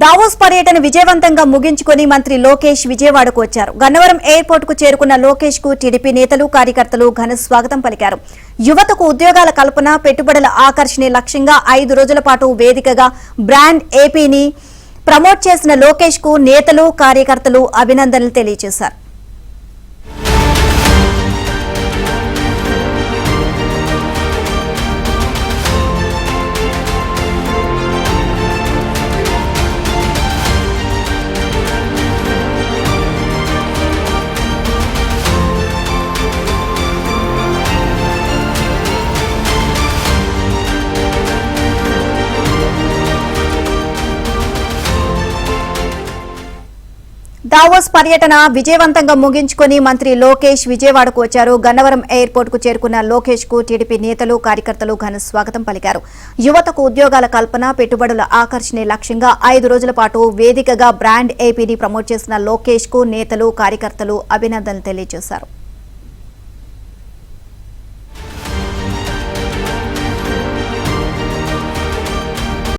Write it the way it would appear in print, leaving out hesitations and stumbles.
Davos పర్యటన విజయవంతంగా ముగించుకొని మంత్రి లోకేష్ విజయవాడకు వచ్చారు. గన్నవరం ఎయిర్పోర్ట్ కు చేరుకున్న లోకేష్ కు టీడీపీ నేతలు కార్యకర్తలు ఘన స్వాగతం పలికారు. యువతకు ఉద్యోగాల కల్పన, పెట్టుబడుల ఆకర్షణే లక్ష్యంగా 5 రోజుల పాటు వేదికగా బ్రాండ్ ఏపీని ప్రమోట్ చేసిన లోకేష్ కు నేతలు కార్యకర్తలు అభినందనలు తెలియజేశారు. దావోస్ పర్యటన విజయవంతంగా ముగించుకొని మంత్రి లోకేష్ విజయవాడకు వచ్చారు. గన్నవరం ఎయిర్పోర్ట్ కు చేరుకున్న లోకేష్ కు టీడీపీ నేతలు కార్యకర్తలు ఘన స్వాగతం పలికారు. యువతకు ఉద్యోగాల కల్పన, పెట్టుబడుల ఆకర్షణే లక్ష్యంగా 5 రోజుల పాటు వేదికగా బ్రాండ్ ఏపీని ప్రమోట్ చేసిన లోకేష్ కు నేతలు కార్యకర్తలు అభినందనలు తెలియజేశారు.